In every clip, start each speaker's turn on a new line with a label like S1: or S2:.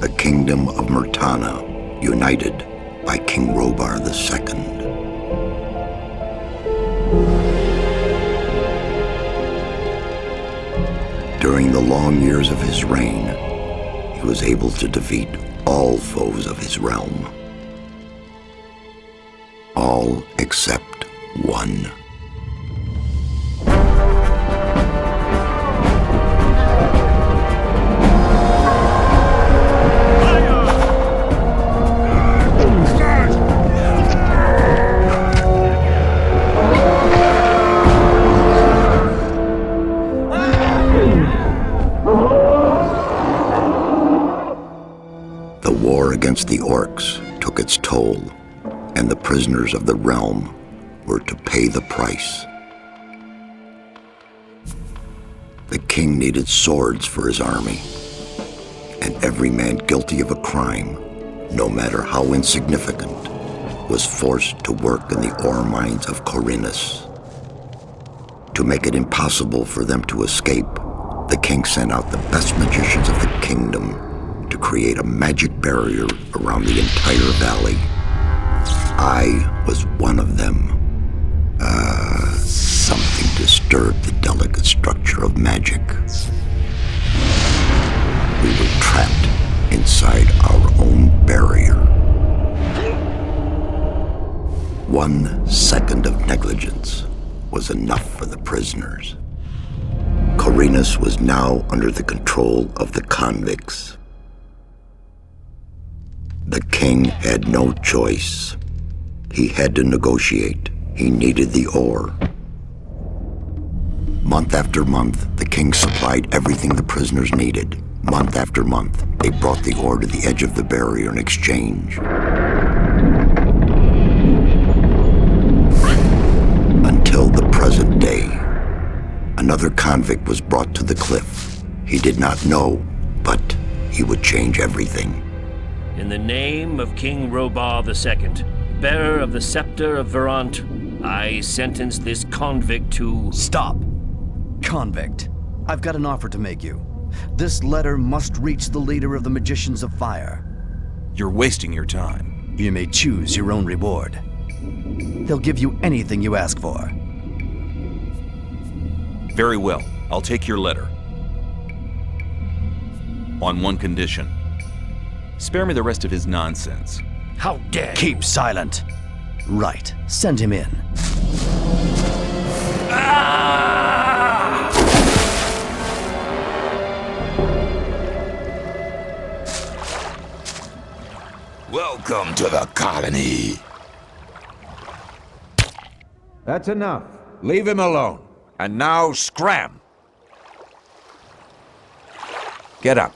S1: the kingdom of Murtana, united by King Robar II. During the long years of his reign, he was able to defeat all foes of his realm. All except one. The war against the orcs took its toll, and the prisoners of the realm were to pay the price. The king needed swords for his army, and every man guilty of a crime, no matter how insignificant, was forced to work in the ore mines of Khorinis. To make it impossible for them to escape, the king sent out the best magicians of the kingdom to create a magic barrier around the entire valley. I was one of them. Something disturbed the delicate structure of magic. We were trapped inside our own barrier. 1 second of negligence was enough for the prisoners. Khorinis was now under the control of the convicts. The king had no choice. He had to negotiate. He needed the ore. Month after month, the king supplied everything the prisoners needed. Month after month, they brought the ore to the edge of the barrier in exchange. Until the present day, another convict was brought to the cliff. He did not know, but he would change everything.
S2: In the name of King Robar II, bearer of the scepter of Verant, I sentence this convict to...
S3: Stop! Convict, I've got an offer to make you. This letter must reach the leader of the Magicians of Fire.
S4: You're wasting your time.
S3: You may choose your own reward. He'll give you anything you ask for.
S4: Very well, I'll take your letter. On one condition. Spare me the rest of his nonsense.
S2: How dare you!
S3: Keep silent. Right, send him in.
S5: Welcome to the colony.
S6: That's enough. Leave him alone. And now scram. Get up.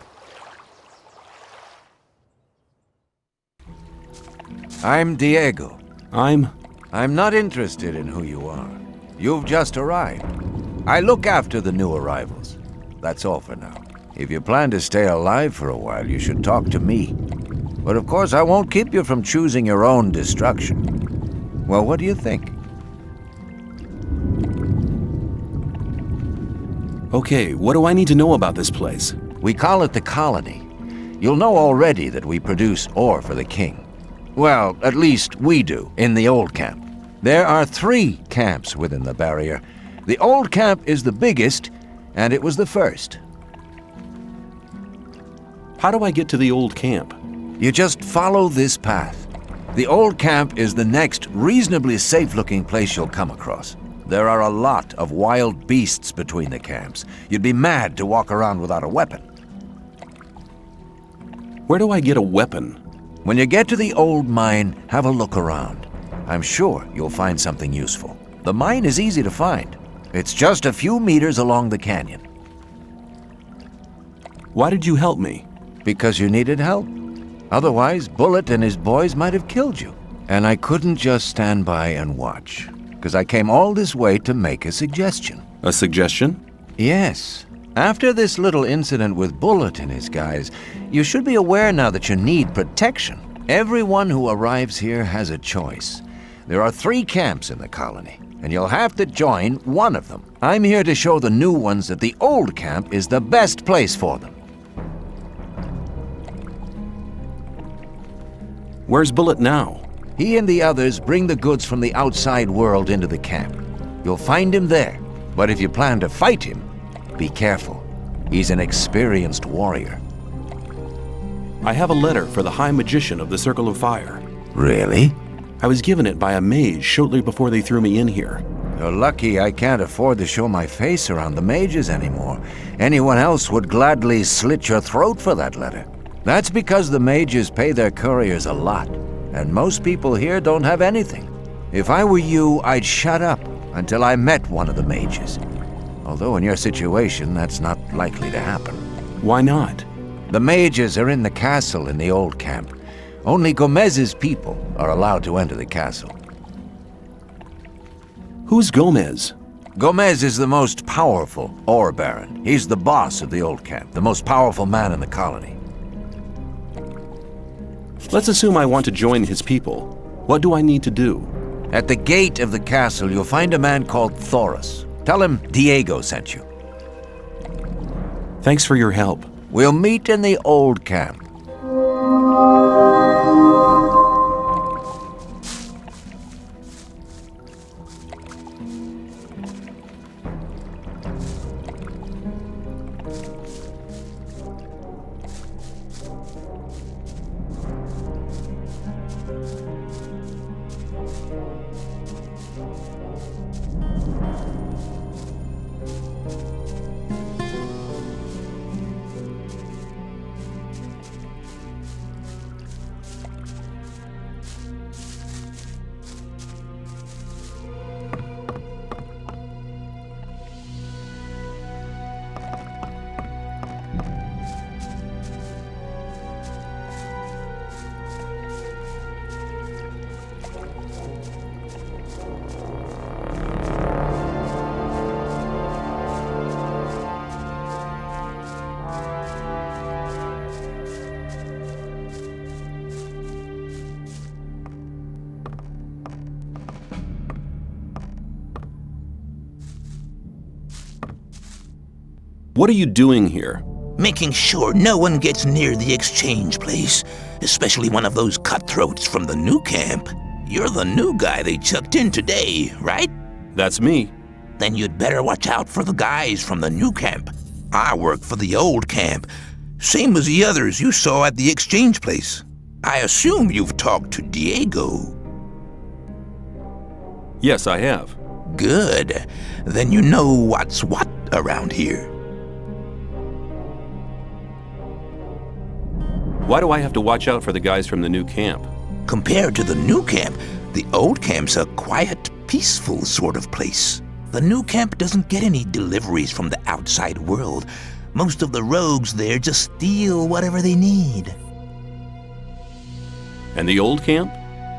S6: I'm Diego.
S4: I'm
S6: not interested in who you are. You've just arrived. I look after the new arrivals. That's all for now. If you plan to stay alive for a while, you should talk to me. But of course, I won't keep you from choosing your own destruction. Well, what do you think?
S4: Okay, what do I need to know about this place?
S6: We call it the colony. You'll know already that we produce ore for the king. Well, at least we do, in the old camp. There are 3 camps within the barrier. The old camp is the biggest, and it was the first.
S4: How do I get to the old camp?
S6: You just follow this path. The old camp is the next reasonably safe-looking place you'll come across. There are a lot of wild beasts between the camps. You'd be mad to walk around without a weapon.
S4: Where do I get a weapon?
S6: When you get to the old mine, have a look around. I'm sure you'll find something useful. The mine is easy to find. It's just a few meters along the canyon.
S4: Why did you help me?
S6: Because you needed help. Otherwise, Bullet and his boys might have killed you. And I couldn't just stand by and watch, because I came all this way to make a suggestion.
S4: A suggestion?
S6: Yes. After this little incident with Bullet and his guys, you should be aware now that you need protection. Everyone who arrives here has a choice. There are 3 camps in the colony, and you'll have to join one of them. I'm here to show the new ones that the old camp is the best place for them.
S7: Where's Bullet now?
S6: He and the others bring the goods from the outside world into the camp. You'll find him there, but if you plan to fight him, be careful. He's an experienced warrior.
S7: I have a letter for the High Magician of the Circle of Fire.
S6: Really?
S7: I was given it by a mage shortly before they threw me in here.
S6: You're lucky I can't afford to show my face around the mages anymore. Anyone else would gladly slit your throat for that letter. That's because the mages pay their couriers a lot, and most people here don't have anything. If I were you, I'd shut up until I met one of the mages. Although in your situation, that's not likely to happen.
S7: Why not?
S6: The mages are in the castle in the old camp. Only Gomez's people are allowed to enter the castle.
S7: Who's Gomez?
S6: Gomez is the most powerful ore baron. He's the boss of the old camp, the most powerful man in the colony.
S7: Let's assume I want to join his people. What do I need to do?
S6: At the gate of the castle, you'll find a man called Thoris. Tell him Diego sent you.
S7: Thanks for your help.
S6: We'll meet in the old camp.
S7: What are you doing here?
S5: Making sure no one gets near the exchange place, especially one of those cutthroats from the new camp. You're the new guy they chucked in today, right?
S7: That's me.
S5: Then you'd better watch out for the guys from the new camp. I work for the old camp, same as the others you saw at the exchange place. I assume you've talked to Diego.
S7: Yes, I have.
S5: Good. Then you know what's what around here.
S7: Why do I have to watch out for the guys from the new camp?
S5: Compared to the new camp, the old camp's a quiet, peaceful sort of place. The new camp doesn't get any deliveries from the outside world. Most of the rogues there just steal whatever they need.
S7: And the old camp?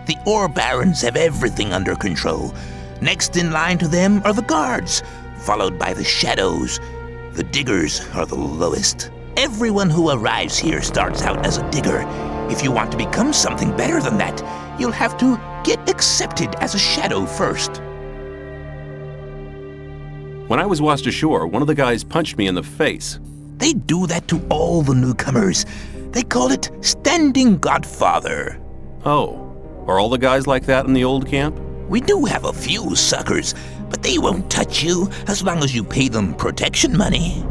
S5: The ore barons have everything under control. Next in line to them are the guards, followed by the shadows. The diggers are the lowest. Everyone who arrives here starts out as a digger. If you want to become something better than that, you'll have to get accepted as a shadow first.
S7: When I was washed ashore, one of the guys punched me in the face.
S5: They do that to all the newcomers. They call it standing godfather.
S7: Oh, are all the guys like that in the old camp?
S5: We do have a few suckers, but they won't touch you as long as you pay them protection money.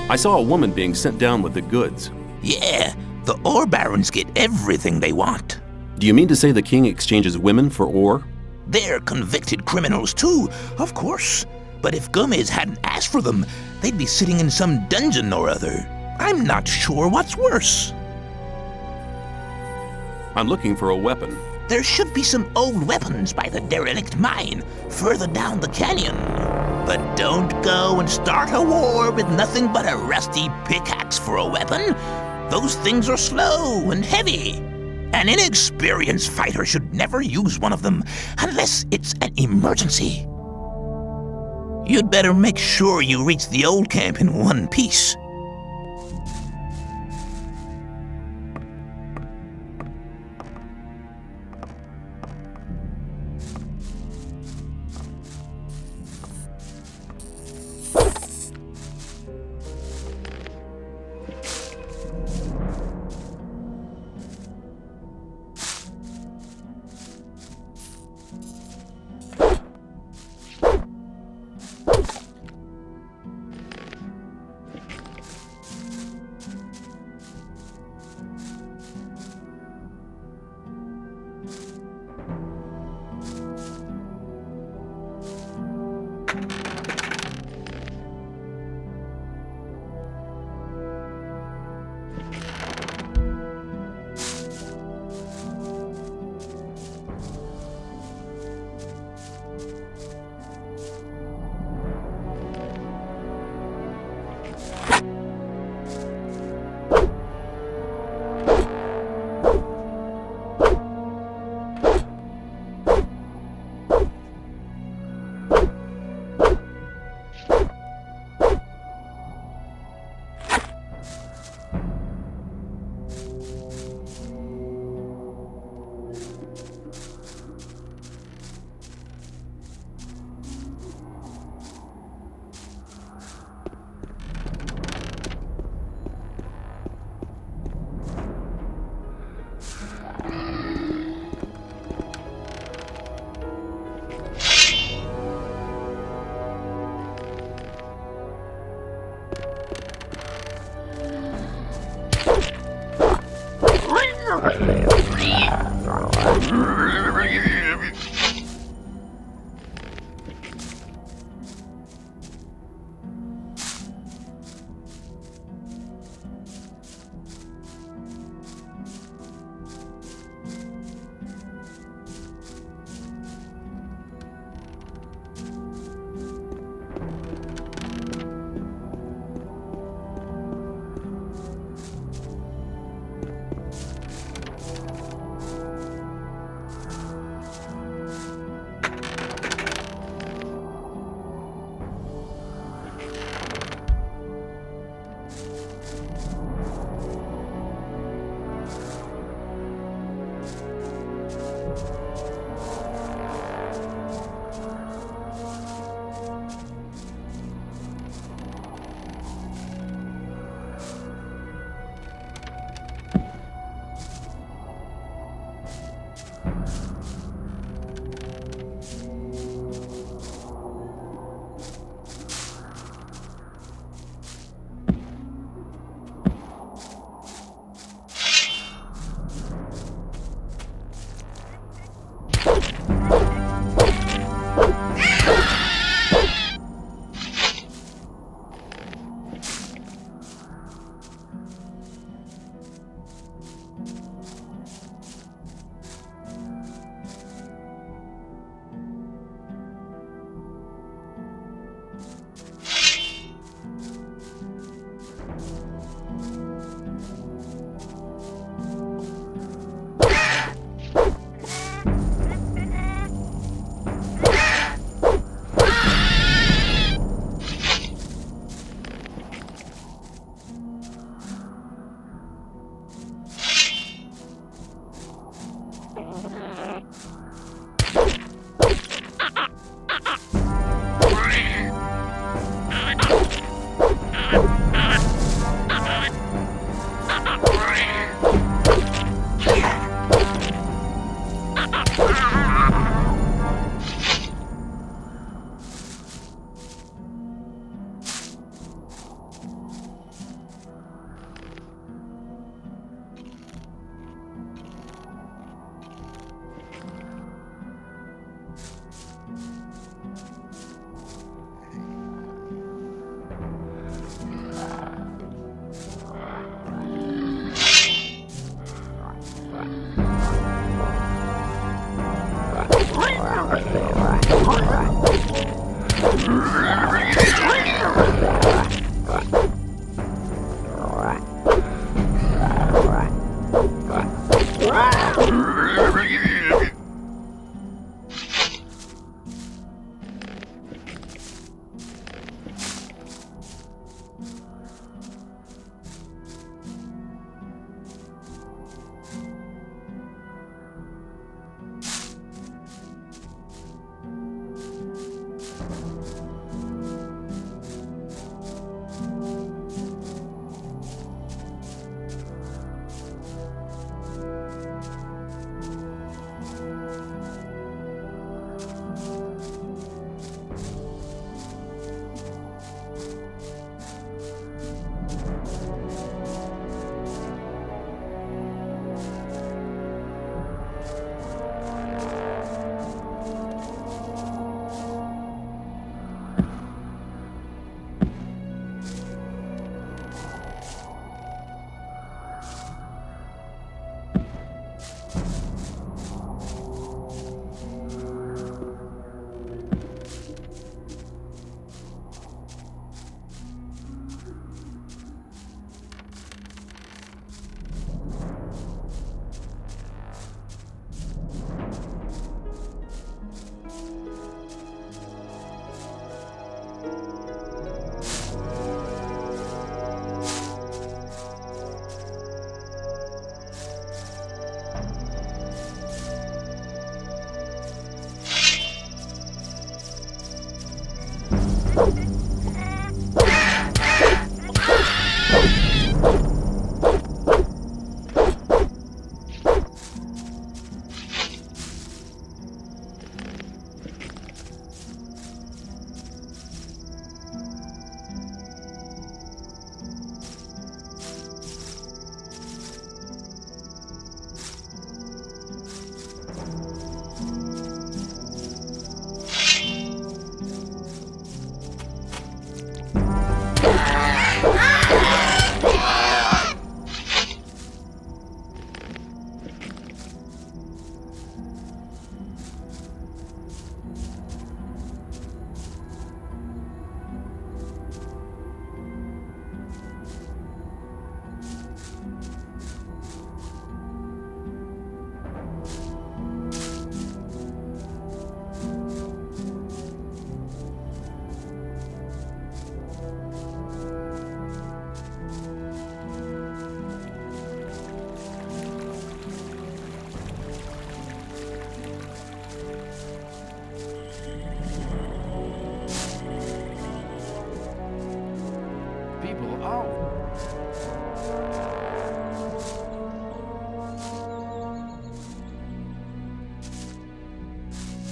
S7: I saw a woman being sent down with the goods.
S5: Yeah, the ore barons get everything they want.
S7: Do you mean to say the king exchanges women for ore?
S5: They're convicted criminals too, of course. But if Gomez hadn't asked for them, they'd be sitting in some dungeon or other. I'm not sure what's worse.
S7: I'm looking for a weapon.
S5: There should be some old weapons by the derelict mine, further down the canyon. But don't go and start a war with nothing but a rusty pickaxe for a weapon. Those things are slow and heavy. An inexperienced fighter should never use one of them unless it's an emergency. You'd better make sure you reach the old camp in one piece.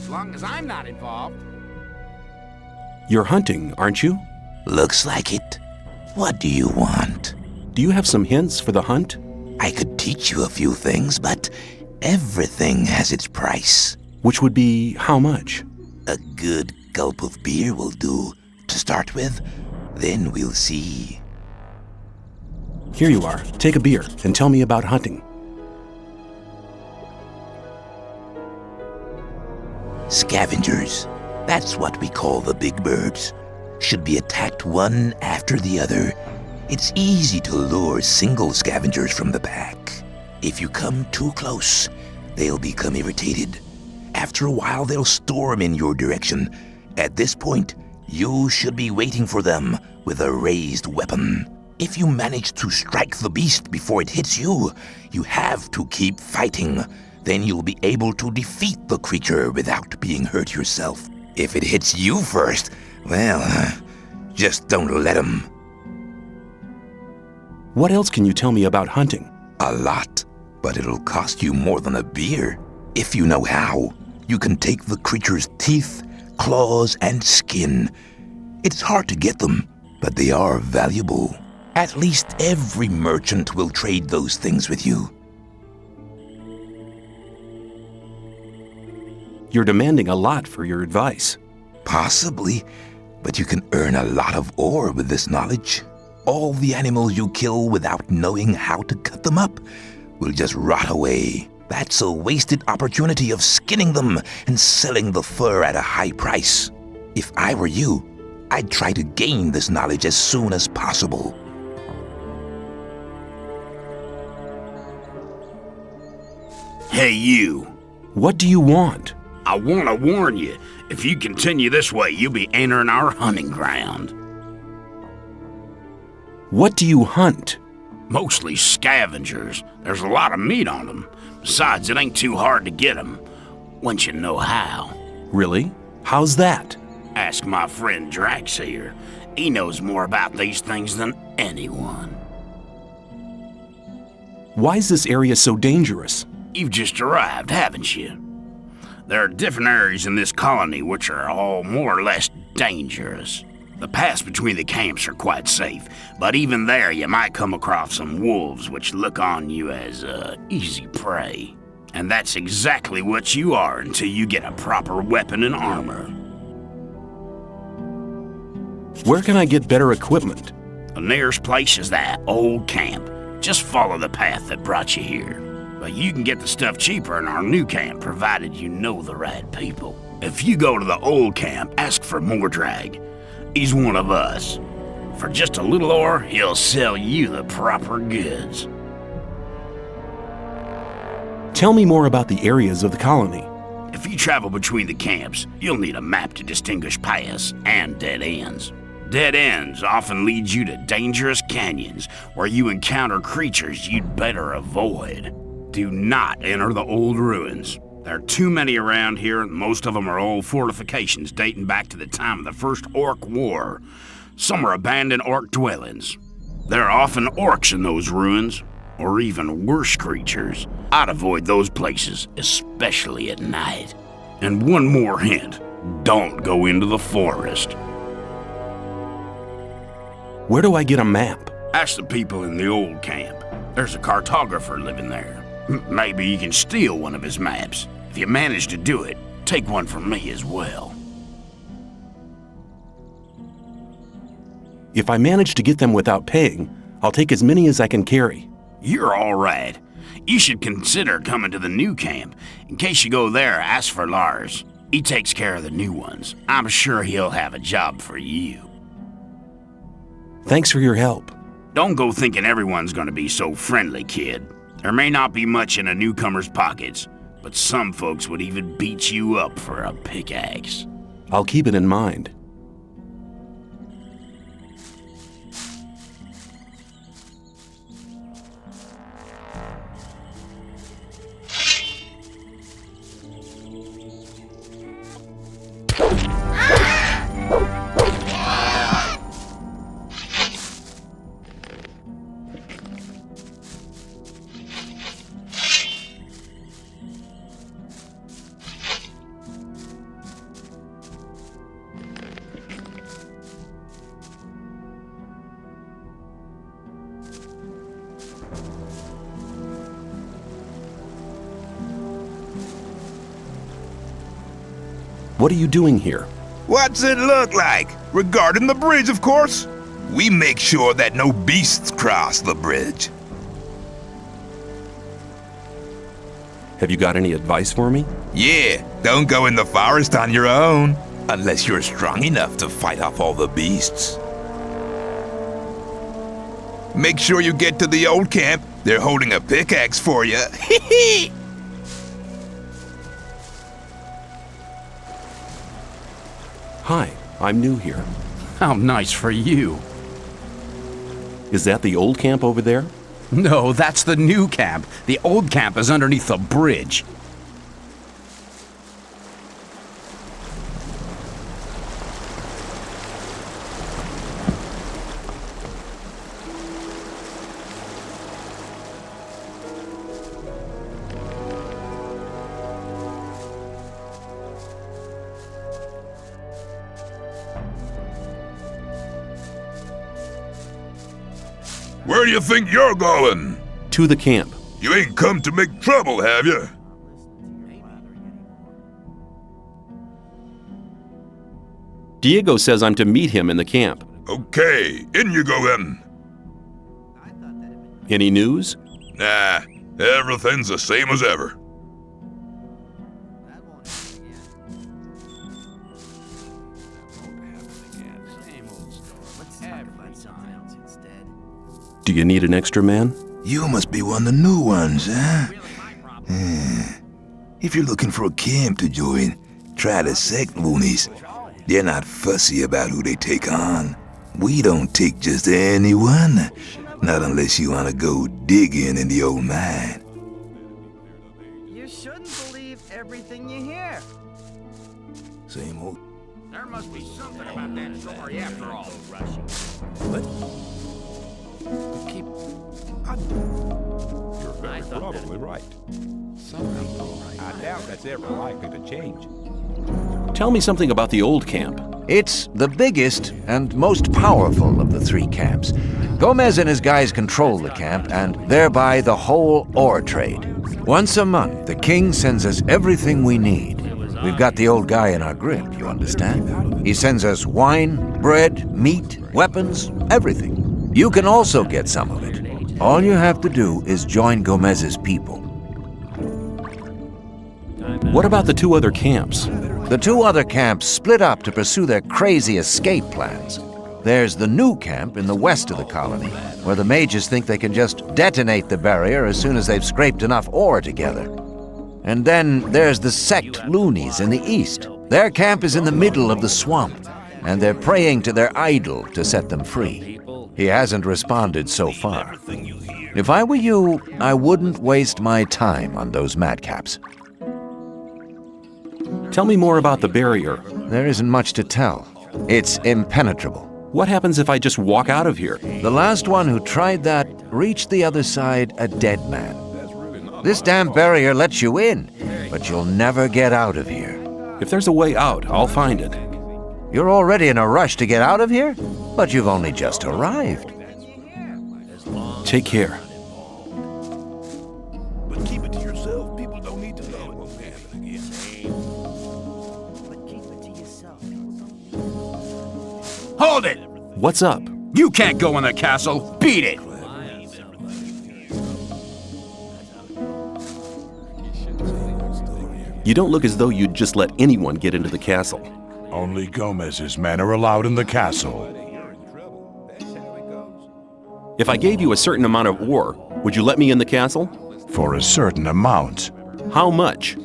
S8: As long as I'm not involved.
S7: You're hunting, aren't you?
S5: Looks like it. What do you want?
S7: Do you have some hints for the hunt?
S5: I could teach you a few things, but everything has its price.
S7: Which would be how much?
S5: A good gulp of beer will do to start with. Then we'll see.
S7: Here you are. Take a beer and tell me about hunting.
S5: Scavengers, that's what we call the big birds, should be attacked one after the other. It's easy to lure single scavengers from the pack. If you come too close, they'll become irritated. After a while, they'll storm in your direction. At this point, you should be waiting for them with a raised weapon. If you manage to strike the beast before it hits you, you have to keep fighting. Then you'll be able to defeat the creature without being hurt yourself. If it hits you first, well, just don't let him.
S7: What else can you tell me about hunting?
S5: A lot, but it'll cost you more than a beer. If you know how, you can take the creature's teeth, claws, and skin. It's hard to get them, but they are valuable. At least every merchant will trade those things with you.
S7: You're demanding a lot for your advice.
S5: Possibly, but you can earn a lot of ore with this knowledge. All the animals you kill without knowing how to cut them up will just rot away. That's a wasted opportunity of skinning them and selling the fur at a high price. If I were you, I'd try to gain this knowledge as soon as possible.
S9: Hey, you.
S7: What do you want?
S9: I want to warn you, if you continue this way, you'll be entering our hunting ground.
S7: What do you hunt?
S9: Mostly scavengers. There's a lot of meat on them. Besides, it ain't too hard to get them, once you know how.
S7: Really? How's that?
S9: Ask my friend Drax here. He knows more about these things than anyone.
S7: Why is this area so dangerous?
S9: You've just arrived, haven't you? There are different areas in this colony which are all more or less dangerous. The paths between the camps are quite safe, but even there you might come across some wolves which look on you as easy prey. And that's exactly what you are until you get a proper weapon and armor.
S7: Where can I get better equipment?
S9: The nearest place is that old camp. Just follow the path that brought you here. But you can get the stuff cheaper in our new camp, provided you know the right people. If you go to the old camp, ask for Mordrag. He's one of us. For just a little ore, he'll sell you the proper goods.
S7: Tell me more about the areas of the colony.
S9: If you travel between the camps, you'll need a map to distinguish paths and dead ends. Dead ends often lead you to dangerous canyons where you encounter creatures you'd better avoid. Do not enter the old ruins. There are too many around here, and most of them are old fortifications dating back to the time of the First Orc War. Some are abandoned orc dwellings. There are often orcs in those ruins, or even worse creatures. I'd avoid those places, especially at night. And one more hint, don't go into the forest.
S7: Where do I get a map?
S9: Ask the people in the old camp. There's a cartographer living there. Maybe you can steal one of his maps. If you manage to do it, take one from me as well.
S7: If I manage to get them without paying, I'll take as many as I can carry.
S9: You're all right. You should consider coming to the new camp. In case you go there, ask for Lars. He takes care of the new ones. I'm sure he'll have a job for you.
S7: Thanks for your help.
S9: Don't go thinking everyone's gonna be so friendly, kid. There may not be much in a newcomer's pockets, but some folks would even beat you up for a pickaxe.
S7: I'll keep it in mind. What are you doing here?
S10: What's it look like? Regarding the bridge, of course. We make sure that no beasts cross the bridge.
S7: Have you got any advice for me?
S10: Yeah, don't go in the forest on your own. Unless you're strong enough to fight off all the beasts. Make sure you get to the old camp. They're holding a pickaxe for you.
S7: Hi, I'm new here.
S8: How nice for you.
S7: Is that the old camp over there?
S8: No, that's the new camp. The old camp is underneath the bridge.
S10: Where do you think you're going?
S7: To the camp.
S10: You ain't come to make trouble, have you?
S7: Diego says I'm to meet him in the camp.
S10: Okay, in you go then.
S7: Any news?
S10: Nah, everything's the same as ever.
S7: Do you need an extra man?
S10: You must be one of the new ones, huh? If you're looking for a camp to join, try the sect loonies. They're not fussy about who they take on. We don't take just anyone. Not unless you want to go digging in the old mine.
S3: You shouldn't believe everything you hear.
S10: Same old.
S8: There must be something about that story after all.
S11: You're probably right. I doubt that's ever likely to change.
S7: Tell me something about the old camp.
S6: It's the biggest and most powerful of the three camps. Gomez and his guys control the camp and thereby the whole ore trade. Once a month, the king sends us everything we need. We've got the old guy in our grip, you understand? He sends us wine, bread, meat, weapons, everything. You can also get some of it. All you have to do is join Gomez's people.
S7: What about the two other camps?
S6: The two other camps split up to pursue their crazy escape plans. There's the new camp in the west of the colony, where the mages think they can just detonate the barrier as soon as they've scraped enough ore together. And then there's the sect loonies in the east. Their camp is in the middle of the swamp, and they're praying to their idol to set them free. He hasn't responded so far. If I were you, I wouldn't waste my time on those madcaps.
S7: Tell me more about the barrier.
S6: There isn't much to tell. It's impenetrable.
S7: What happens if I just walk out of here?
S6: The last one who tried that reached the other side a dead man. This damn barrier lets you in, but you'll never get out of here.
S7: If there's a way out, I'll find it.
S6: You're already in a rush to get out of here? But you've only just arrived.
S7: Take care.
S11: But keep it to yourself. People don't need to know it won't happen again.
S8: Hold it!
S7: What's up?
S8: You can't go in the castle. Beat it!
S7: You don't look as though you'd just let anyone get into the castle.
S11: Only Gomez's men are allowed in the castle.
S7: If I gave you a certain amount of ore, would you let me in the castle?
S11: For a certain amount.
S7: How much?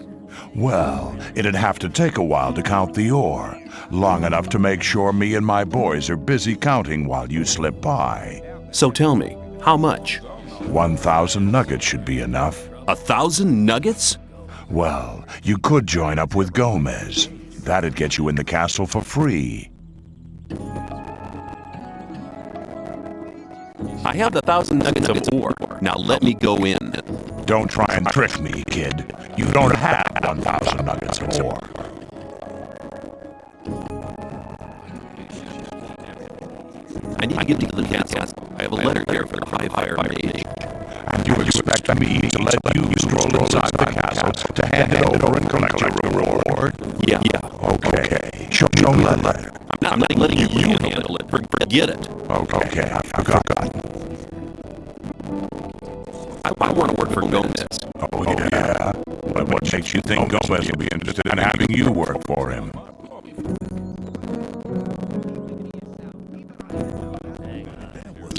S11: Well, it'd have to take a while to count the ore. Long enough to make sure me and my boys are busy counting while you slip by.
S7: So tell me, how much?
S11: 1,000 nuggets should be enough.
S7: 1,000 nuggets?
S11: Well, you could join up with Gomez. That'd get you in the castle for free.
S7: I have the 1,000 nuggets of ore. Now let me go in.
S11: Don't try and trick me, kid. You don't have 1,000 nuggets of ore.
S7: I need to get into the castle. I have a letter here for the High Fire Mage.
S11: And you expect me to let you stroll inside the castle to hand it over and collect your reward?
S7: Yeah.
S11: Okay. Show me the letter.
S7: I'm not letting you handle it. Forget it.
S11: Okay, I forgot.
S7: I want to work for Gomez.
S11: Oh, yeah? But what makes you think Gomez will be interested in having you work for him?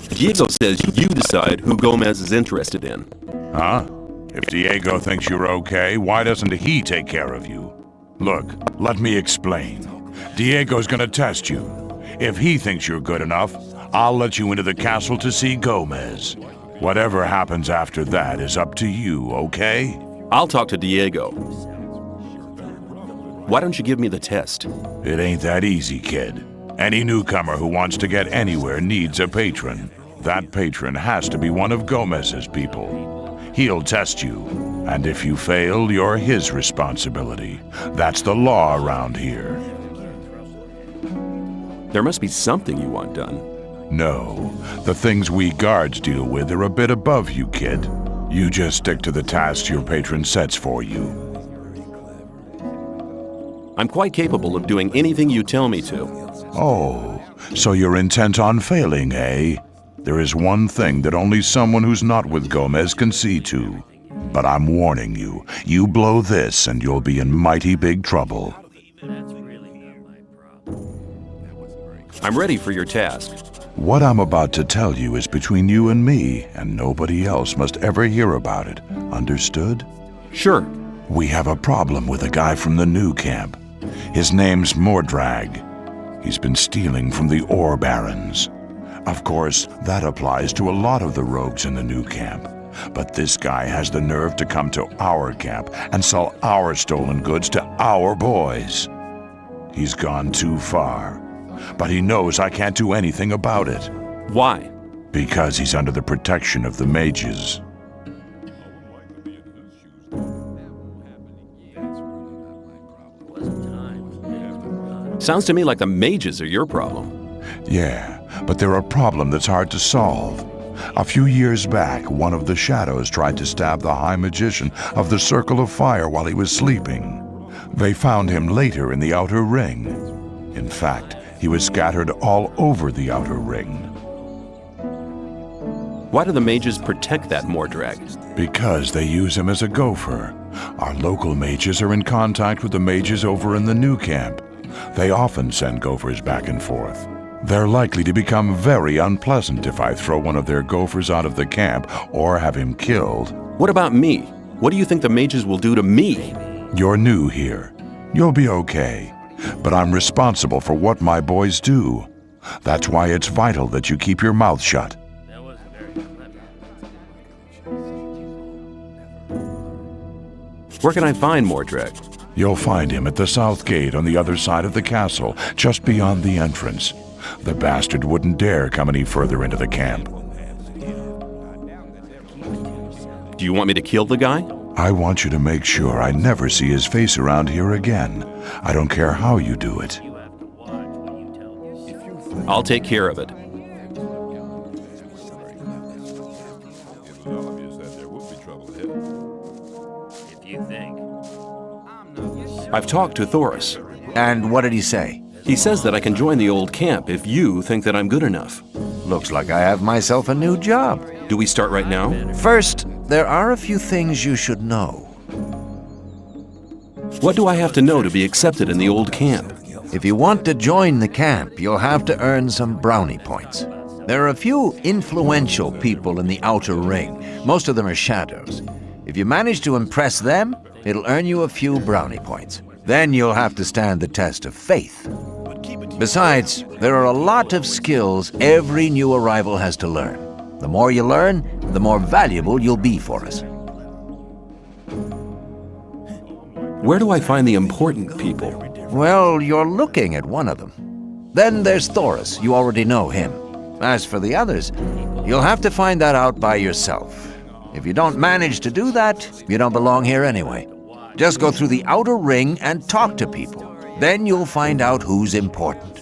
S7: Diego says you decide who Gomez is interested in.
S11: Huh? If Diego thinks you're okay, why doesn't he take care of you? Look, let me explain. Diego's gonna test you. If he thinks you're good enough, I'll let you into the castle to see Gomez. Whatever happens after that is up to you, okay?
S7: I'll talk to Diego. Why don't you give me the test?
S11: It ain't that easy, kid. Any newcomer who wants to get anywhere needs a patron. That patron has to be one of Gomez's people. He'll test you, and if you fail, you're his responsibility. That's the law around here.
S7: There must be something you want done.
S11: No, the things we guards deal with are a bit above you, kid. You just stick to the tasks your patron sets for you.
S7: I'm quite capable of doing anything you tell me to.
S11: Oh, so you're intent on failing, eh? There is one thing that only someone who's not with Gomez can see to. But I'm warning you, you blow this and you'll be in mighty big trouble.
S7: I'm ready for your task.
S11: What I'm about to tell you is between you and me, and nobody else must ever hear about it. Understood?
S7: Sure.
S11: We have a problem with a guy from the new camp. His name's Mordrag. He's been stealing from the ore barons. Of course, that applies to a lot of the rogues in the new camp. But this guy has the nerve to come to our camp and sell our stolen goods to our boys. He's gone too far. But he knows I can't do anything about it.
S7: Why?
S11: Because he's under the protection of the mages.
S7: Sounds to me like the mages are your problem.
S11: Yeah, but they're a problem that's hard to solve. A few years back, one of the shadows tried to stab the High Magician of the Circle of Fire while he was sleeping. They found him later in the Outer Ring. In fact, he was scattered all over the Outer Ring.
S7: Why do the mages protect that Mordrag?
S11: Because they use him as a gopher. Our local mages are in contact with the mages over in the new camp. They often send gophers back and forth. They're likely to become very unpleasant if I throw one of their gophers out of the camp or have him killed.
S7: What about me? What do you think the mages will do to me?
S11: You're new here. You'll be okay. But I'm responsible for what my boys do. That's why it's vital that you keep your mouth shut.
S7: Where can I find Mordrag?
S11: You'll find him at the south gate on the other side of the castle, just beyond the entrance. The bastard wouldn't dare come any further into the camp.
S7: Do you want me to kill the guy?
S11: I want you to make sure I never see his face around here again. I don't care how you do it.
S7: I'll take care of it.
S2: If you think.
S7: I've talked to Thoris.
S6: And what did he say?
S7: He says that I can join the old camp if you think that I'm good enough.
S6: Looks like I have myself a new job.
S7: Do we start right now?
S6: First, there are a few things you should know.
S7: What do I have to know to be accepted in the old camp?
S6: If you want to join the camp, you'll have to earn some brownie points. There are a few influential people in the outer ring. Most of them are shadows. If you manage to impress them, it'll earn you a few brownie points. Then you'll have to stand the test of faith. Besides, there are a lot of skills every new arrival has to learn. The more you learn, the more valuable you'll be for us.
S7: Where do I find the important people?
S6: Well, you're looking at one of them. Then there's Thoris. You already know him. As for the others, you'll have to find that out by yourself. If you don't manage to do that, you don't belong here anyway. Just go through the outer ring and talk to people. Then you'll find out who's important.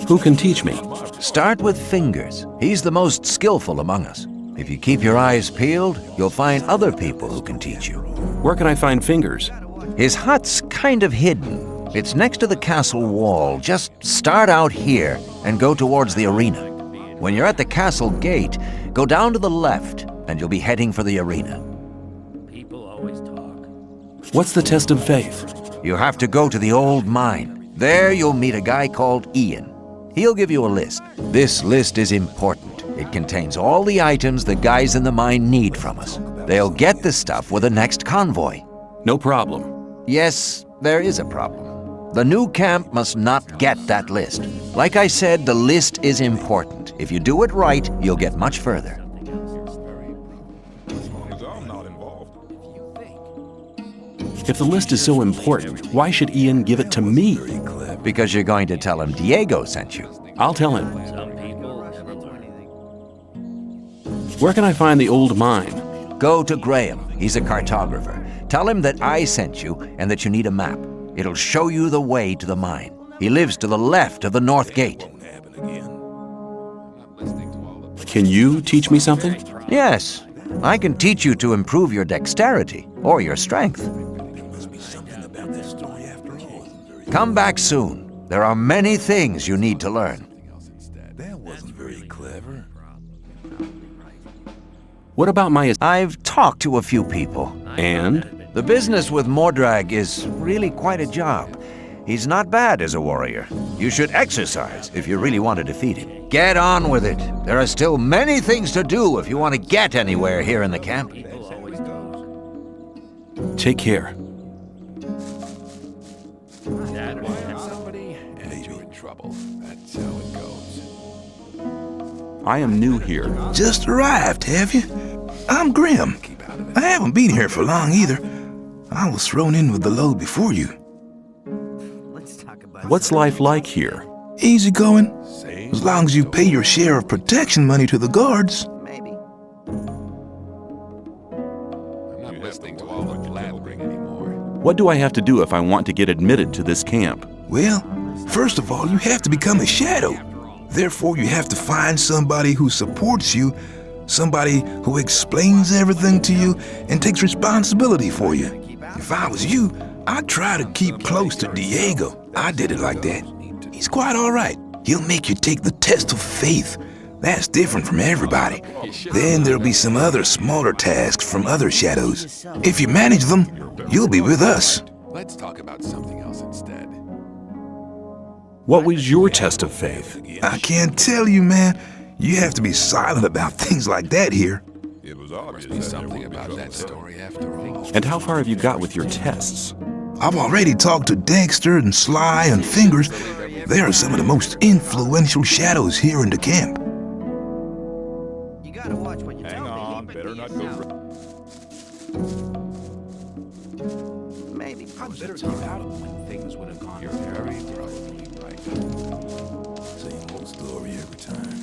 S7: Who can teach me?
S6: Start with Fingers. He's the most skillful among us. If you keep your eyes peeled, you'll find other people who can teach you.
S7: Where can I find Fingers?
S6: His hut's kind of hidden. It's next to the castle wall. Just start out here and go towards the arena. When you're at the castle gate, go down to the left and you'll be heading for the arena.
S2: People always talk.
S7: What's the test of faith?
S6: You have to go to the old mine. There you'll meet a guy called Ian. He'll give you a list. This list is important. It contains all the items the guys in the mine need from us. They'll get the stuff with the next convoy.
S7: No problem.
S6: Yes, there is a problem. The new camp must not get that list. Like I said, the list is important. If you do it right, you'll get much further.
S7: If the list is so important, why should Ian give it to me?
S6: Because you're going to tell him Diego sent you.
S7: I'll tell him.
S2: Some people never learn anything.
S7: Where can I find the old mine?
S6: Go to Graham. He's a cartographer. Tell him that I sent you and that you need a map. It'll show you the way to the mine. He lives to the left of the north gate.
S7: Can you teach me something?
S6: Yes, I can teach you to improve your dexterity or your strength. Come back soon. There are many things you need to learn.
S10: That wasn't very clever.
S7: What about my...
S6: I've talked to a few people.
S7: And?
S6: The business with Mordrag is really quite a job. He's not bad as a warrior. You should exercise if you really want to defeat him. Get on with it. There are still many things to do if you want to get anywhere here in the camp.
S7: Take care. I am new here.
S10: Just arrived, have you? I'm Grim. I haven't been here for long either. I was thrown in with the load before you.
S7: What's life like here?
S10: Easy going. As long as you pay your share of protection money to the guards.
S7: What do I have to do if I want to get admitted to this camp?
S10: Well, first of all, you have to become a shadow. Therefore, you have to find somebody who supports you, somebody who explains everything to you and takes responsibility for you. If I was you, I'd try to keep close to Diego. I did it like that. He's quite all right. He'll make you take the test of faith. That's different from everybody. Then there'll be some other smaller tasks from other shadows. If you manage them, you'll be with us.
S12: Let's talk about something else instead.
S7: What was your test of faith?
S10: I can't tell you, man. You have to be silent about things like that here.
S12: It was obvious something about that story after all.
S7: And how far have you got with your tests?
S10: I've already talked to Dexter and Sly and Fingers. They are some of the most influential shadows here in the camp.
S13: You gotta watch what you
S12: Hang on, better not go. better keep out of when things would have gone. You're very probably right. Same old story every time.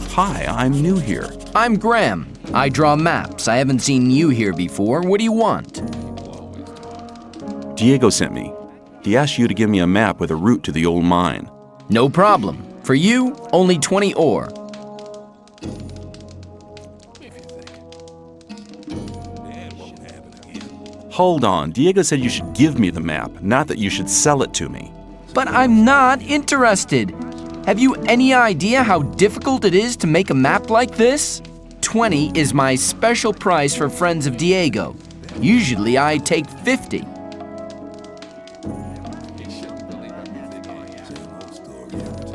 S7: Hi, I'm new here.
S13: I'm Graham. I draw maps. I haven't seen you here before. What do you want?
S7: Diego sent me. He asked you to give me a map with a route to the old mine.
S13: No problem. For you, only 20 ore.
S7: Hold on, Diego said you should give me the map, not that you should sell it to me.
S13: But I'm not interested. Have you any idea how difficult it is to make a map like this? 20 is my special price for friends of Diego. Usually I take 50.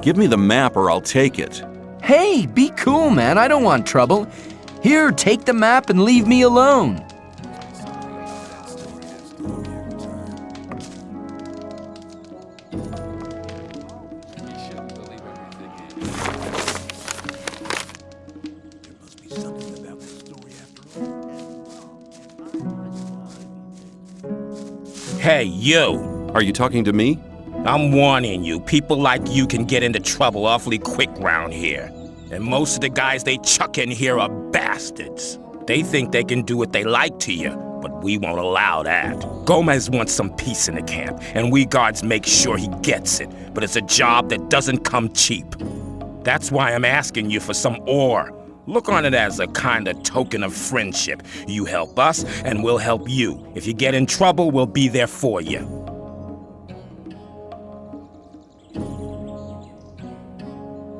S7: Give me the map or I'll take it.
S13: Hey, be cool, man. I don't want trouble. Here, take the map and leave me alone.
S14: Hey, you!
S7: Are you talking to me?
S14: I'm warning you, people like you can get into trouble awfully quick round here. And most of the guys they chuck in here are bastards. They think they can do what they like to you, but we won't allow that. Gomez wants some peace in the camp, and we guards make sure he gets it. But it's a job that doesn't come cheap. That's why I'm asking you for some ore. Look on it as a kind of token of friendship. You help us, and we'll help you. If you get in trouble, we'll be there for you.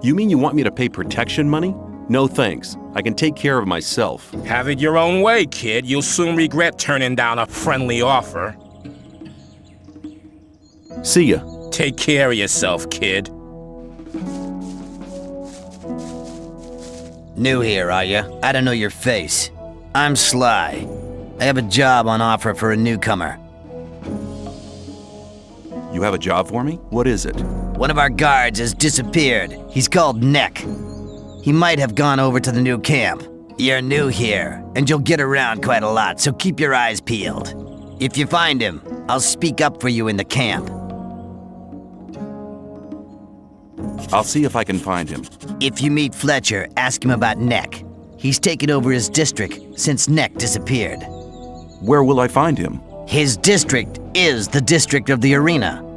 S7: You mean you want me to pay protection money? No thanks. I can take care of myself.
S14: Have it your own way, kid. You'll soon regret turning down a friendly offer.
S7: See ya.
S14: Take care of yourself, kid.
S3: New here, are you? I don't know your face. I'm Sly. I have a job on offer for a newcomer.
S7: You have a job for me? What is it?
S3: One of our guards has disappeared. He's called Neck. He might have gone over to the new camp. You're new here, and you'll get around quite a lot, so keep your eyes peeled. If you find him, I'll speak up for you in the camp.
S7: I'll see if I can find him.
S3: If you meet Fletcher, ask him about Neck. He's taken over his district since Neck disappeared.
S7: Where will I find him?
S3: His district is the district of the arena.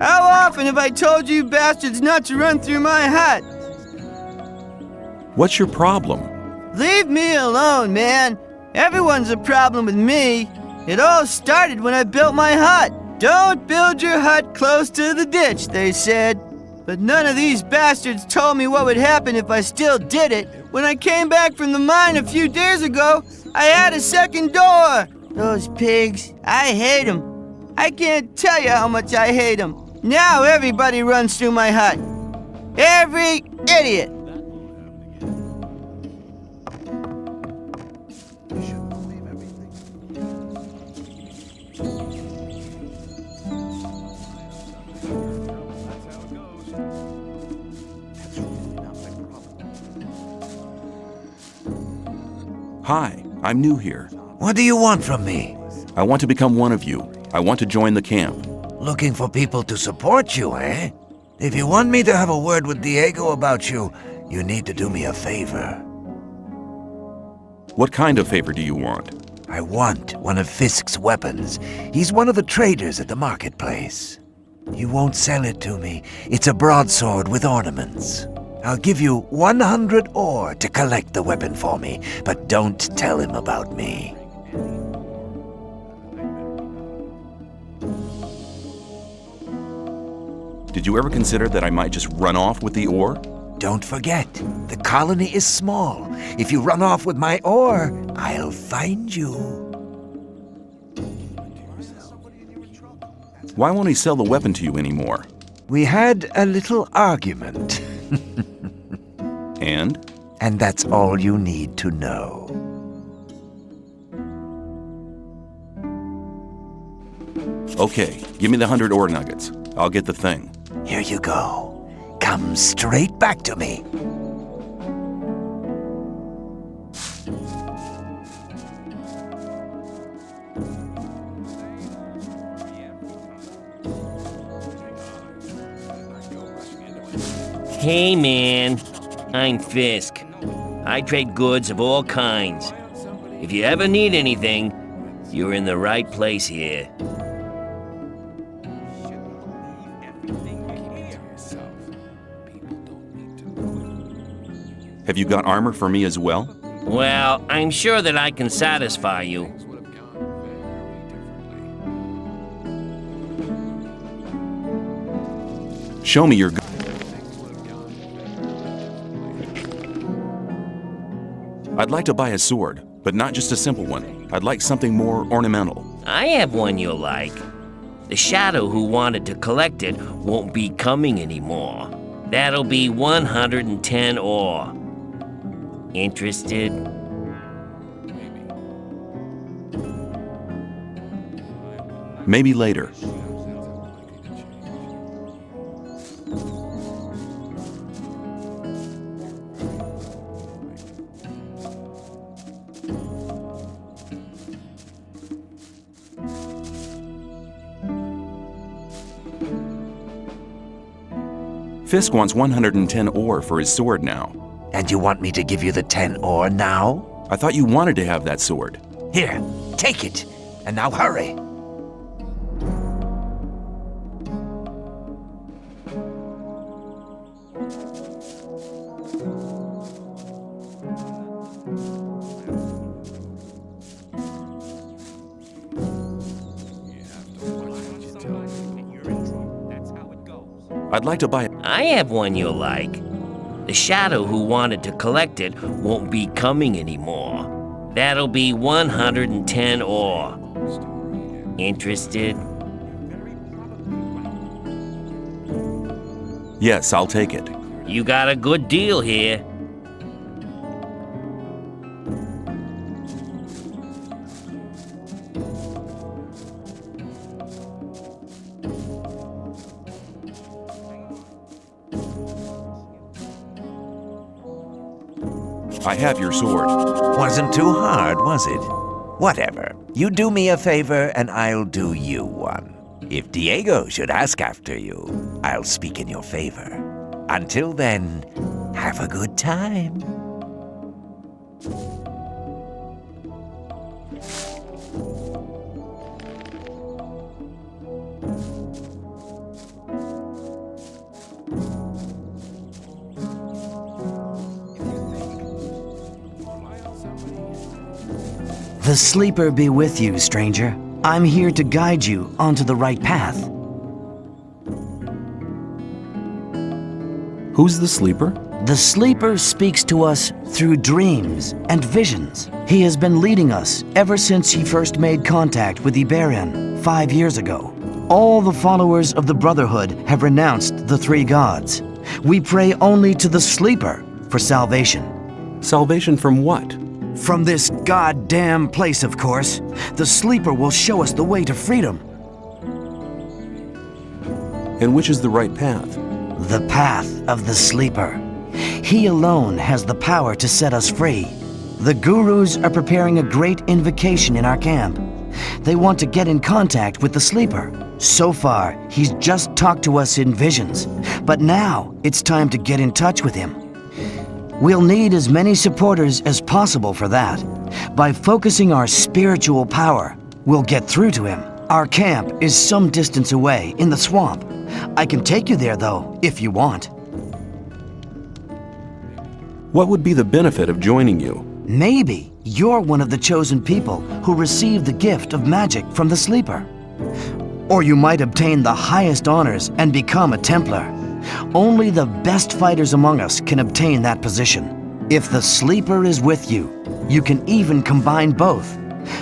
S15: How often have I told you bastards not to run through my hut?
S7: What's your problem?
S15: Leave me alone, man. Everyone's a problem with me. It all started when I built my hut. Don't build your hut close to the ditch, they said. But none of these bastards told me what would happen if I still did it. When I came back from the mine a few days ago, I had a second door. Those pigs, I hate them. I can't tell you how much I hate them. Now everybody runs through my hut. Every idiot.
S7: Hi, I'm new here.
S6: What do you want from me?
S7: I want to become one of you. I want to join the camp.
S6: Looking for people to support you, eh? If you want me to have a word with Diego about you, you need to do me a favor.
S7: What kind of favor do you want?
S6: I want one of Fisk's weapons. He's one of the traders at the marketplace. You won't sell it to me. It's a broadsword with ornaments. I'll give you 100 ore to collect the weapon for me, but don't tell him about me.
S7: Did you ever consider that I might just run off with the ore?
S6: Don't forget, the colony is small. If you run off with my ore, I'll find you.
S7: Why won't he sell the weapon to you anymore?
S6: We had a little argument.
S7: And?
S6: And that's all you need to know.
S4: Okay, give me the 100 ore nuggets. I'll get the thing.
S6: Here you go. Come straight back to me.
S2: Hey man, I'm Fisk. I trade goods of all kinds. If you ever need anything, you're in the right place here.
S4: Have you got armor for me as well?
S2: Well, I'm sure that I can satisfy you.
S4: Show me your I'd like to buy a sword, but not just a simple one. I'd like something more ornamental.
S2: I have one you'll like. The shadow who wanted to collect it won't be coming anymore. That'll be 110 ore. Interested?
S4: Maybe later. Fisk wants 110 ore for his sword now.
S6: And you want me to give you the 10 ore now?
S4: I thought you wanted to have that sword.
S6: Here, take it. And now hurry.
S4: I'd like to buy it.
S2: I have one you'll like. The shadow who wanted to collect it won't be coming anymore. That'll be 110 ore. Interested?
S4: Yes, I'll take it.
S2: You got a good deal here.
S4: I have your sword.
S6: Wasn't too hard, was it? Whatever. You do me a favor, and I'll do you one. If Diego should ask after you, I'll speak in your favor. Until then, have a good time.
S3: The sleeper be with you, stranger. I'm here to guide you onto the right path.
S7: Who's the sleeper?
S3: The sleeper speaks to us through dreams and visions. He has been leading us ever since he first made contact with Iberian 5 years ago. All the followers of the Brotherhood have renounced the three gods. We pray only to the sleeper for salvation.
S7: Salvation from what?
S3: From this goddamn place, of course. The sleeper will show us the way to freedom.
S7: And which is the right path?
S3: The path of the sleeper. He alone has the power to set us free. The gurus are preparing a great invocation in our camp. They want to get in contact with the sleeper. So far, he's just talked to us in visions. But now, it's time to get in touch with him. We'll need as many supporters as possible for that. By focusing our spiritual power, we'll get through to him. Our camp is some distance away in the swamp. I can take you there, though, if you want.
S7: What would be the benefit of joining you?
S3: Maybe you're one of the chosen people who received the gift of magic from the sleeper. Or you might obtain the highest honors and become a Templar. Only the best fighters among us can obtain that position. If the sleeper is with you, you can even combine both.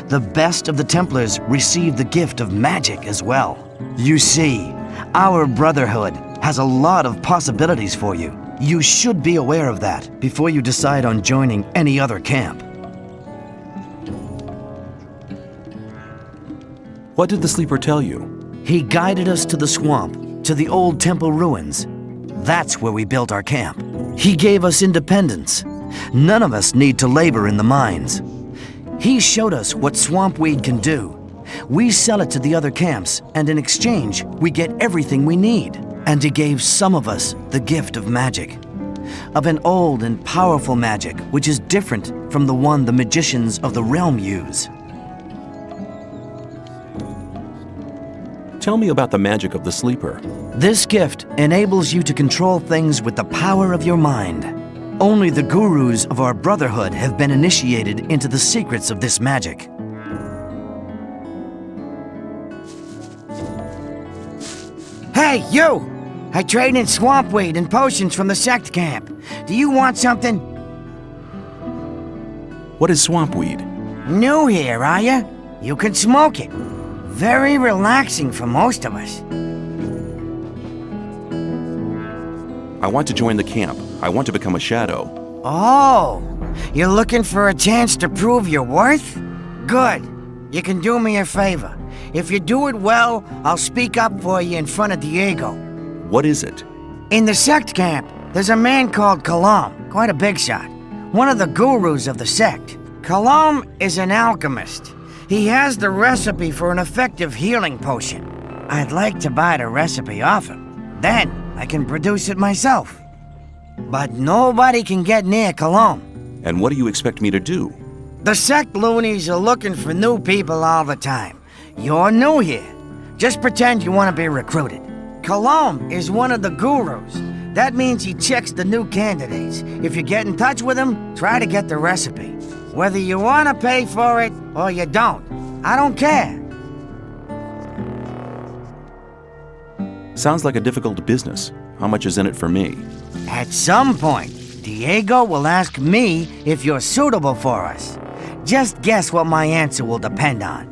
S3: The best of the Templars receive the gift of magic as well. You see, our Brotherhood has a lot of possibilities for you. You should be aware of that before you decide on joining any other camp.
S4: What did the sleeper tell you?
S3: He guided us to the swamp, to the old temple ruins. That's where we built our camp. He gave us independence. None of us need to labor in the mines. He showed us what swampweed can do. We sell it to the other camps, and in exchange, we get everything we need. And he gave some of us the gift of magic. Of an old and powerful magic, which is different from the one the magicians of the realm use.
S4: Tell me about the magic of the sleeper.
S3: This gift enables you to control things with the power of your mind. Only the gurus of our brotherhood have been initiated into the secrets of this magic.
S15: Hey, you! I trade in swampweed and potions from the sect camp. Do you want something?
S4: What is swampweed?
S15: New here, are ya? You can smoke it. Very relaxing for most of us.
S4: I want to join the camp. I want to become a shadow.
S15: Oh, you're looking for a chance to prove your worth? Good. You can do me a favor. If you do it well, I'll speak up for you in front of Diego.
S4: What is it?
S15: In the sect camp, there's a man called Kalam, quite a big shot. One of the gurus of the sect. Kalam is an alchemist. He has the recipe for an effective healing potion. I'd like to buy the recipe off him. Then I can produce it myself. But nobody can get near Kalam.
S4: And what do you expect me to do?
S15: The sect loonies are looking for new people all the time. You're new here. Just pretend you want to be recruited. Kalam is one of the gurus. That means he checks the new candidates. If you get in touch with him, try to get the recipe. Whether you want to pay for it or you don't, I don't care.
S4: Sounds like a difficult business. How much is in it for me?
S15: At some point, Diego will ask me if you're suitable for us. Just guess what my answer will depend on.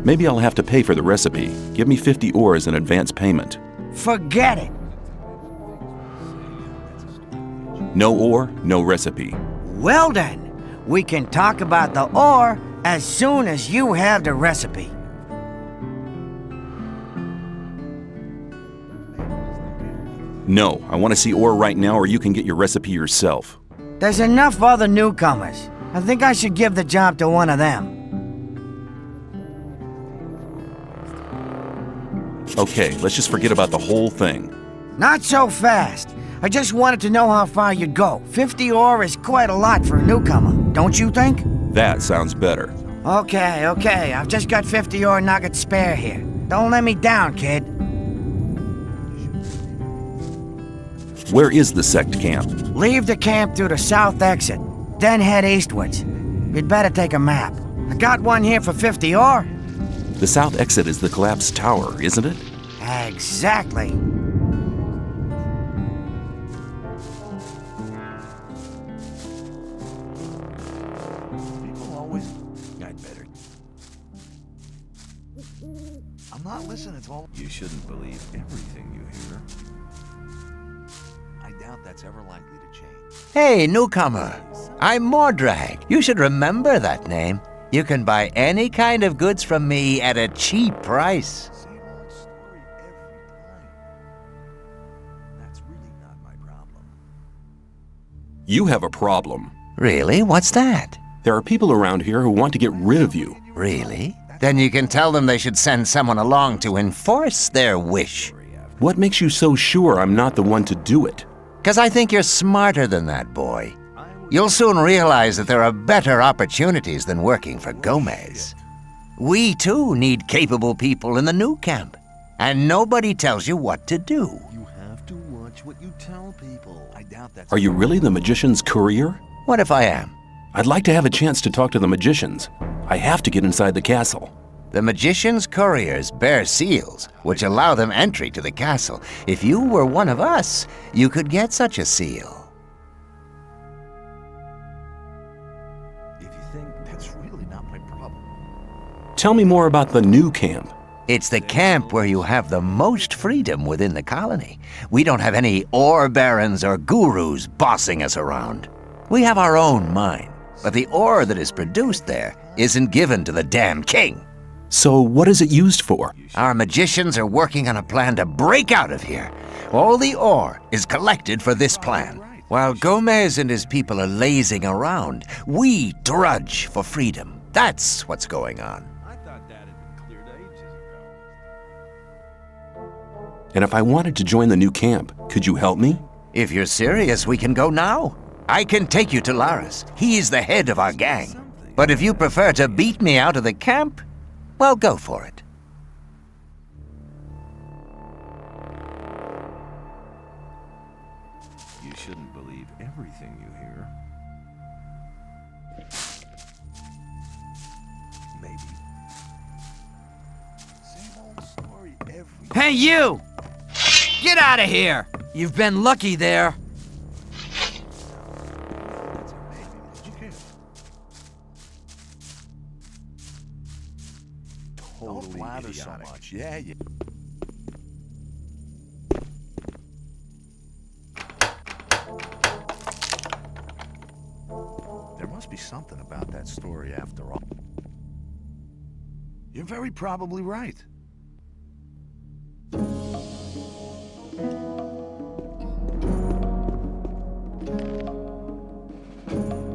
S4: Maybe I'll have to pay for the recipe. Give me 50 ore as an advance payment.
S15: Forget it.
S4: No ore, no recipe.
S15: Well then, we can talk about the ore as soon as you have the recipe.
S4: No, I want to see ore right now or you can get your recipe yourself.
S15: There's enough other newcomers. I think I should give the job to one of them.
S4: Okay, let's just forget about the whole thing.
S15: Not so fast. I just wanted to know how far you'd go. 50 ore is quite a lot for a newcomer, don't you think?
S4: That sounds better.
S15: Okay. I've just got 50 ore nuggets spare here. Don't let me down, kid.
S4: Where is the sect camp?
S15: Leave the camp through the south exit, then head eastwards. You'd better take a map. I got one here for 50 ore.
S4: The south exit is the collapsed tower, isn't it?
S15: Exactly.
S6: People always... I'd better... I'm not listening to all... You shouldn't believe everything you hear. I doubt that's ever likely to change.
S16: Hey, newcomer. I'm Mordrag. You should remember that name. You can buy any kind of goods from me at a cheap price.
S6: Same old story every time. That's really not my problem.
S4: You have a problem.
S16: Really? What's that?
S4: There are people around here who want to get rid of you.
S16: Really? Then you can tell them they should send someone along to enforce their wish.
S4: What makes you so sure I'm not the one to do it?
S16: 'Cause I think you're smarter than that, boy. You'll soon realize that there are better opportunities than working for Gomez. We too need capable people in the new camp, and nobody tells you what to do.
S6: You have to watch what you tell people. I doubt that's...
S4: Are you really the magician's courier?
S16: What if I am?
S4: I'd like to have a chance to talk to the magicians. I have to get inside the castle.
S16: The magician's couriers bear seals, which allow them entry to the castle. If you were one of us, you could get such a seal.
S6: That's really not my problem.
S4: Tell me more about the new camp.
S16: It's the camp where you have the most freedom within the colony. We don't have any ore barons or gurus bossing us around. We have our own mines. But the ore that is produced there isn't given to the damn king.
S7: So what is it used for?
S16: Our magicians are working on a plan to break out of here. All the ore is collected for this plan. While Gomez and his people are lazing around, we drudge for freedom. That's what's going on.
S7: And if I wanted to join the new camp, could you help me?
S16: If you're serious, we can go now. I can take you to Laris. He's the head of our gang. But if you prefer to beat me out of the camp, well, go for it.
S6: You shouldn't believe everything you hear. Maybe. Same old story every...
S13: Hey, you! Get out of here! You've been lucky there.
S6: Don't blather so much. Yeah. There must be something about that story after all. You're very probably right.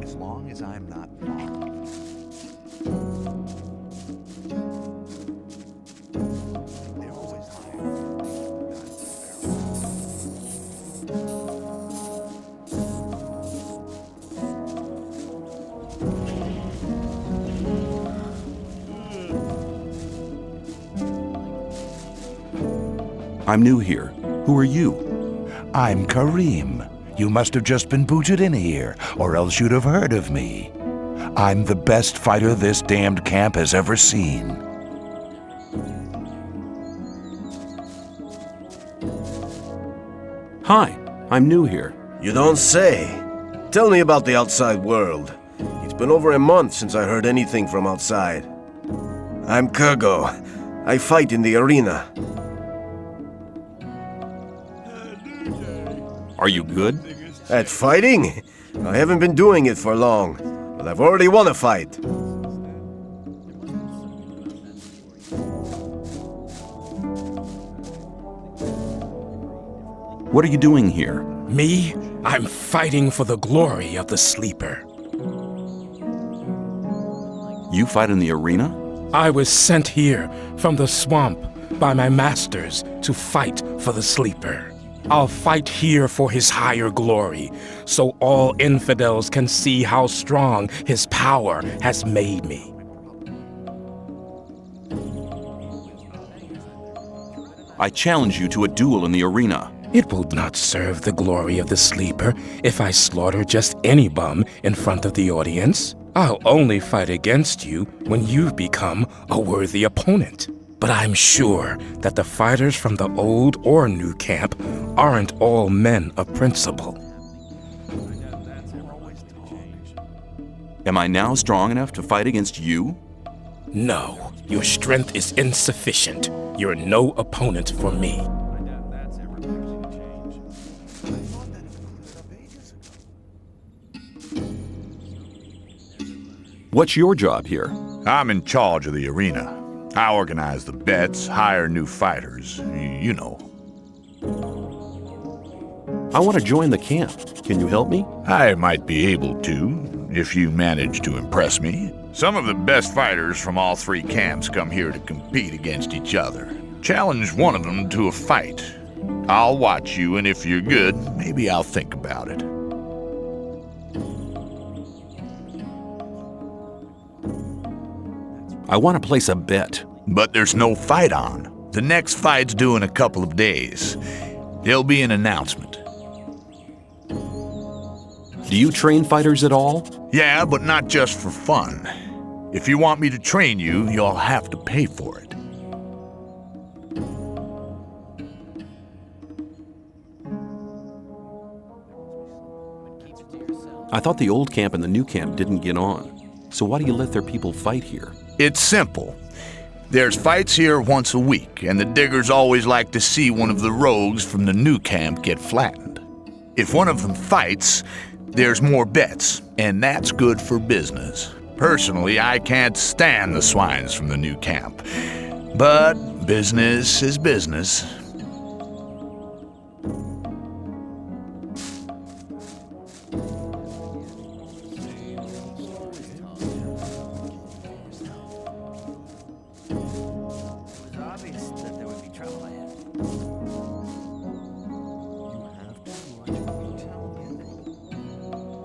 S6: As long as I'm not wrong.
S7: I'm new here. Who are you?
S11: I'm Kareem. You must have just been booted in here, or else you'd have heard of me. I'm the best fighter this damned camp has ever seen.
S7: Hi, I'm new here.
S17: You don't say. Tell me about the outside world. It's been over a month since I heard anything from outside. I'm Kurgo. I fight in the arena.
S7: Are you good?
S17: At fighting? I haven't been doing it for long, but I've already won a fight.
S7: What are you doing here?
S14: Me? I'm fighting for the glory of the Sleeper.
S7: You fight in the arena?
S14: I was sent here from the swamp by my masters to fight for the Sleeper. I'll fight here for his higher glory, so all infidels can see how strong his power has made me.
S7: I challenge you to a duel in the arena.
S14: It will not serve the glory of the Sleeper if I slaughter just any bum in front of the audience. I'll only fight against you when you've become a worthy opponent. But I'm sure that the fighters from the old or new camp aren't all men of principle.
S7: Am I now strong enough to fight against you?
S14: No, your strength is insufficient. You're no opponent for me.
S7: What's your job here?
S11: I'm in charge of the arena. I organize the bets, hire new fighters, you know.
S7: I want to join the camp. Can you help me?
S11: I might be able to, if you manage to impress me. Some of the best fighters from all three camps come here to compete against each other. Challenge one of them to a fight. I'll watch you, and if you're good, maybe I'll think about it.
S7: I want to place a bet.
S11: But there's no fight on. The next fight's due in a couple of days. There'll be an announcement.
S7: Do you train fighters at all?
S11: Yeah, but not just for fun. If you want me to train you, you'll have to pay for it.
S7: I thought the old camp and the new camp didn't get on. So why do you let their people fight here?
S11: It's simple. There's fights here once a week, and the diggers always like to see one of the rogues from the new camp get flattened. If one of them fights,
S18: there's more bets, and that's good for business. Personally, I can't stand the swines from the new camp. But business is business.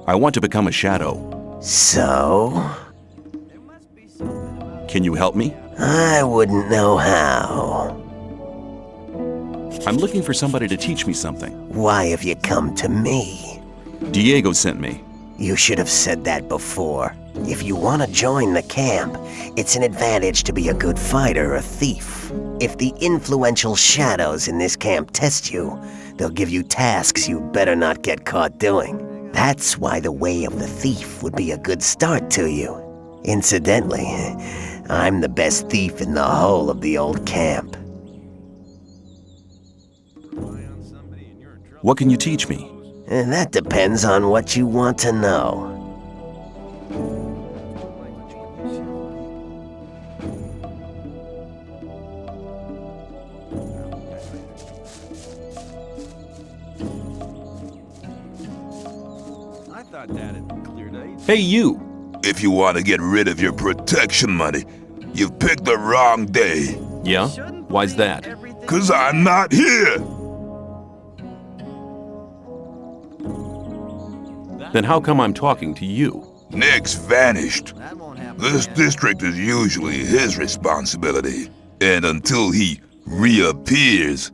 S4: I want to become a shadow.
S16: So?
S4: Can you help me?
S16: I wouldn't know how.
S4: I'm looking for somebody to teach me something.
S16: Why have you come to me?
S4: Diego sent me.
S16: You should have said that before. If you want to join the camp, it's an advantage to be a good fighter or thief. If the influential shadows in this camp test you, they'll give you tasks you better not get caught doing. That's why the way of the thief would be a good start to you. Incidentally, I'm the best thief in the whole of the old camp.
S4: What can you teach me?
S16: And that depends on what you want to know.
S4: Hey, you!
S10: If you want to get rid of your protection money, you've picked the wrong day.
S4: Yeah? Why's that?
S10: 'Cause I'm not here!
S4: Then how come I'm talking to you?
S10: Nick's vanished. This district is usually his responsibility. And until he reappears,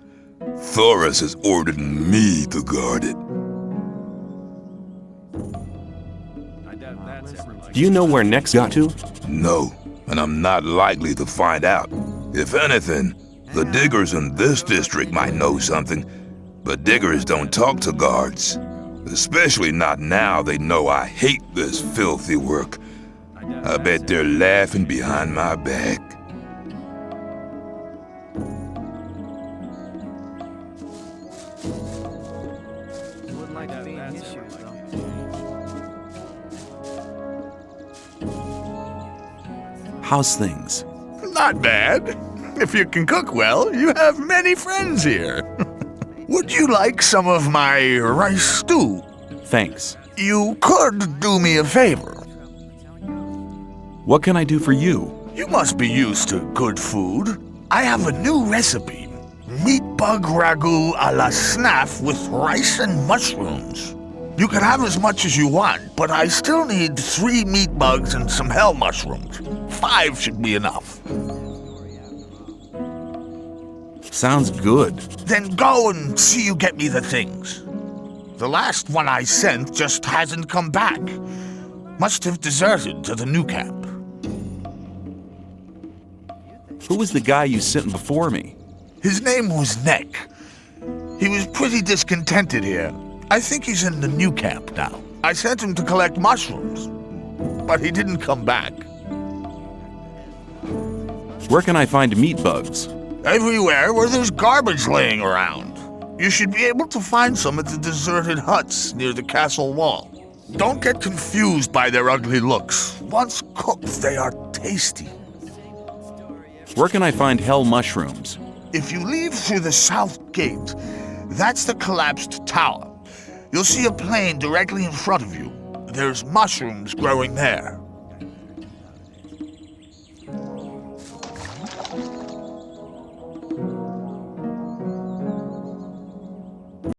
S10: Thoris has ordered me to guard it.
S4: Do you know where Nex got to?
S10: No, and I'm not likely to find out. If anything, the diggers in this district might know something, but diggers don't talk to guards. Especially not now they know I hate this filthy work. I bet they're laughing behind my back.
S4: How's things?
S18: Not bad. If you can cook well, you have many friends here. Would you like some of my rice stew?
S4: Thanks.
S18: You could do me a favor.
S4: What can I do for you?
S18: You must be used to good food. I have a new recipe. Meat bug ragu a la snaff with rice and mushrooms. You can have as much as you want, but I still need 3 meat bugs and some hell mushrooms. 5 should be enough.
S4: Sounds good.
S18: Then go and see you get me the things. The last one I sent just hasn't come back. Must have deserted to the new camp.
S4: Who was the guy you sent before me?
S18: His name was Neck. He was pretty discontented here. I think he's in the new camp now. I sent him to collect mushrooms, but he didn't come back.
S4: Where can I find meat bugs?
S18: Everywhere where there's garbage laying around. You should be able to find some at the deserted huts near the castle wall. Don't get confused by their ugly looks. Once cooked, they are tasty.
S4: Where can I find hell mushrooms?
S18: If you leave through the south gate, that's the collapsed tower. You'll see a plain directly in front of you. There's mushrooms growing there.